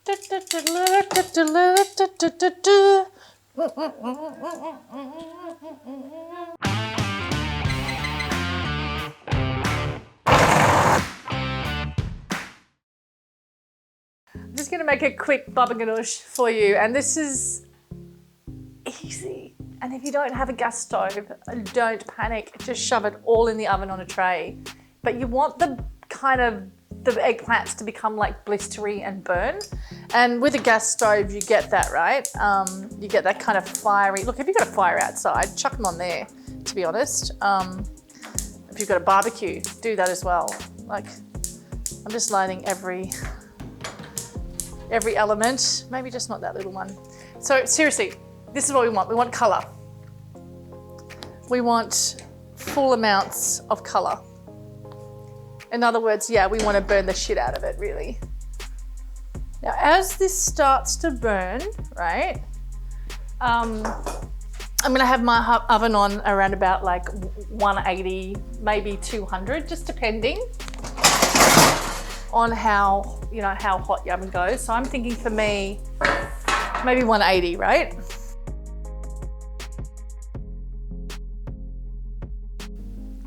I'm just going to make a quick babba ganoush for you, and this is easy. And if you don't have a gas stove, don't panic, just shove it all in the oven on a tray. But you want the eggplants to become like blistery and burn. And with a gas stove, you get that, right? You get that kind of fiery, look, if you've got a fire outside, chuck them on there, to be honest. If you've got a barbecue, do that as well. Like, I'm just lighting every element, maybe just not that little one. So seriously, this is what we want. We want colour. We want full amounts of colour. In other words, yeah, we want to burn the shit out of it, really. Now, as this starts to burn, right, I'm going to have my oven on around about like 180, maybe 200, just depending on how, you know, how hot your oven goes. So I'm thinking for me, maybe 180, right?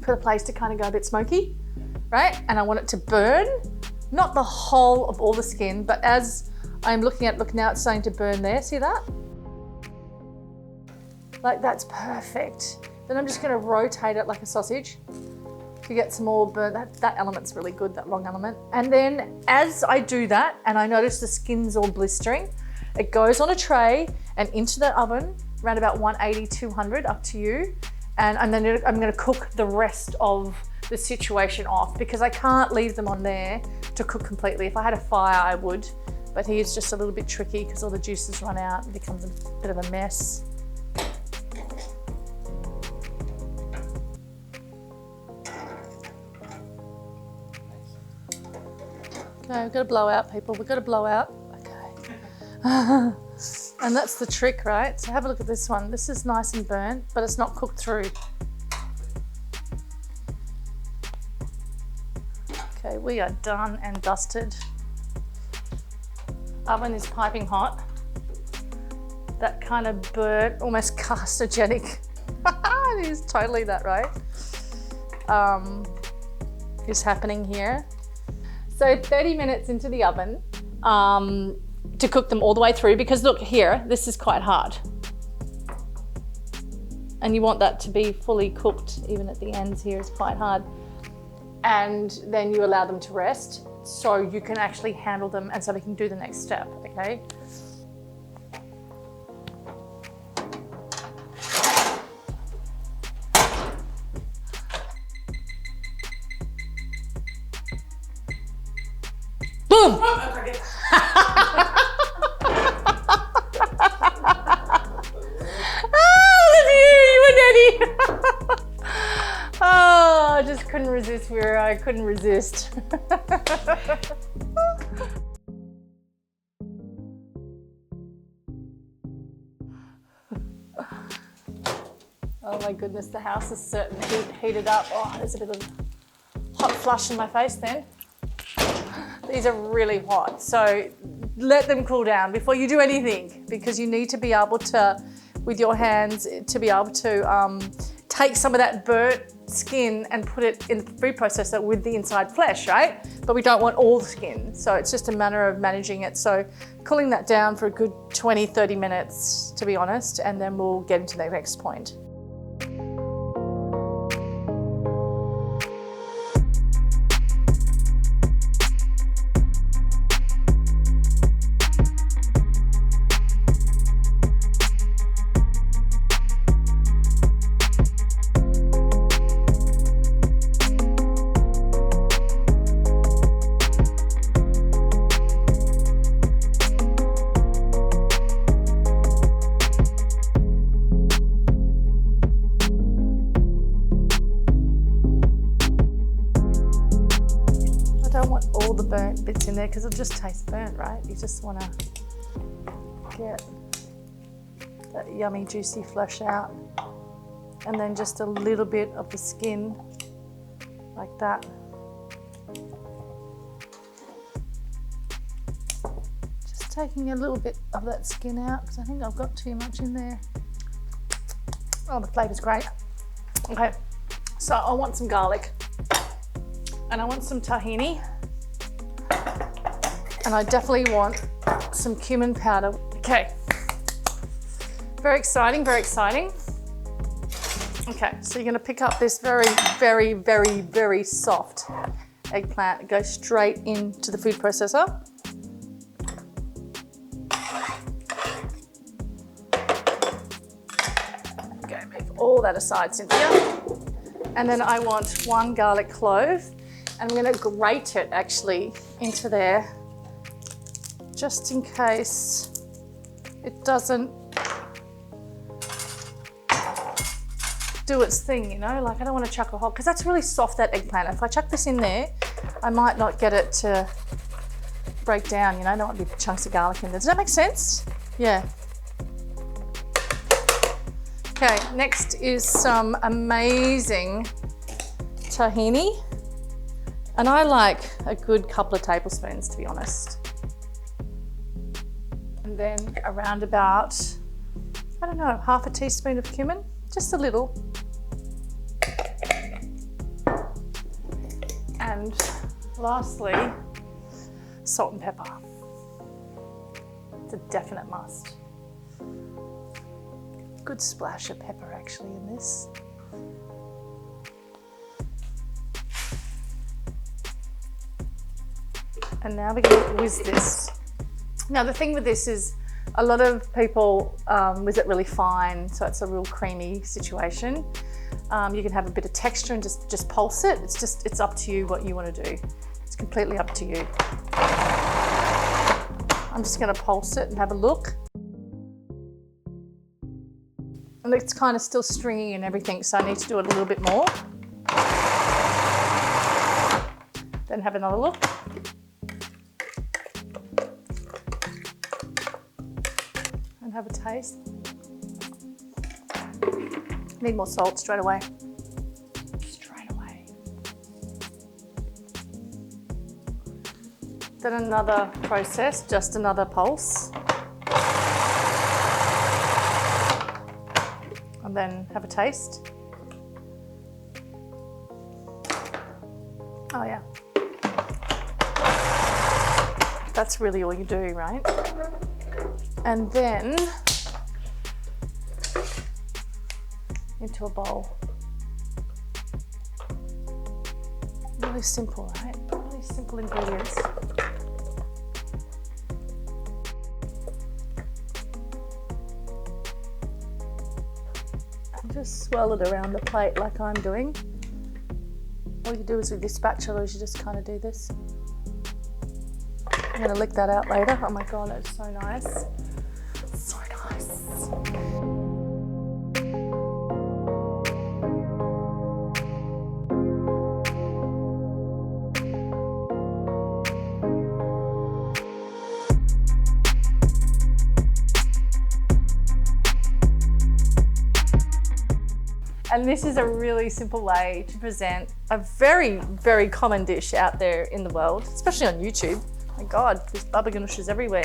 For the place to kind of go a bit smoky, right? And I want it to burn, not the whole of all the skin, but as I'm look now it's starting to burn there, see that? Like, that's perfect. Then I'm just gonna rotate it like a sausage to get some more burn. That element's really good, that long element. And then as I do that, and I notice the skin's all blistering, it goes on a tray and into the oven, around about 180, 200, up to you. And then I'm going to cook the rest of the situation off, because I can't leave them on there to cook completely. If I had a fire, I would, but here's just a little bit tricky because all the juices run out and becomes a bit of a mess. Okay, we've got to blow out, people. We've got to blow out. Okay. And that's the trick, right? So have a look at this one. This is nice and burnt, but it's not cooked through. Okay, we are done and dusted. Oven is piping hot. That kind of burnt, almost carcinogenic. It is totally that, right? Is happening here. So 30 minutes into the oven, to cook them all the way through, because look here, this is quite hard. And you want that to be fully cooked, even at the ends here is quite hard. And then you allow them to rest so you can actually handle them and so they can do the next step, okay? Boom! Oh, I just couldn't resist, Vera. I couldn't resist. Oh my goodness, the house is certainly heated up. Oh, there's a bit of hot flush in my face then. These are really hot, so let them cool down before you do anything, because you need to be able to, with your hands, to be able to take some of that burnt skin and put it in the food processor with the inside flesh, right? But we don't want all the skin, so it's just a matter of managing it. So cooling that down for a good 20, 30 minutes, to be honest, and then we'll get into the next point. Burnt bits in there because it'll just taste burnt, right? You just want to get that yummy juicy flesh out, and then just a little bit of the skin like that. Just taking a little bit of that skin out because I think I've got too much in there. Oh, the flavour's great. Okay, so I want some garlic and I want some tahini and I definitely want some cumin powder. Okay, very exciting, very exciting. Okay, so you're gonna pick up this very, very, very, very soft eggplant. Go straight into the food processor. Okay, move all that aside, Cynthia. And then I want 1 garlic clove. And I'm gonna grate it actually into there, just in case it doesn't do its thing, you know? Like I don't want to chuck a whole, because that's really soft, that eggplant. If I chuck this in there, I might not get it to break down, you know? There might be chunks of garlic in there. Does that make sense? Yeah. Okay, next is some amazing tahini. And I like a good couple of tablespoons, to be honest. And then around about, I don't know, half a teaspoon of cumin, just a little. And lastly, salt and pepper. It's a definite must. Good splash of pepper actually in this. And now we're going to whiz this. Now the thing with this is a lot of people whiz it really fine, so it's a real creamy situation. You can have a bit of texture and just pulse it. It's up to you what you want to do. It's completely up to you. I'm just going to pulse it and have a look. And it's kind of still stringy and everything, so I need to do it a little bit more. Then have another look. And have a taste. Need more salt straight away. Straight away. Then another process, just another pulse. And then have a taste. Oh yeah. That's really all you do, right? And then into a bowl. Really simple, right? Really simple ingredients. And just swirl it around the plate like I'm doing. All you do is with your spatula is you just kind of do this. I'm going to lick that out later. Oh my God, that's so nice. So nice. And this is a really simple way to present a very, very common dish out there in the world, especially on YouTube. My God, there's babba ganoushes everywhere.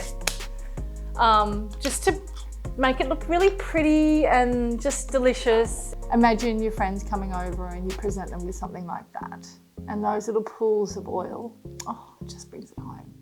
Just to make it look really pretty and just delicious. Imagine your friends coming over and you present them with something like that. And those little pools of oil, oh, it just brings it home.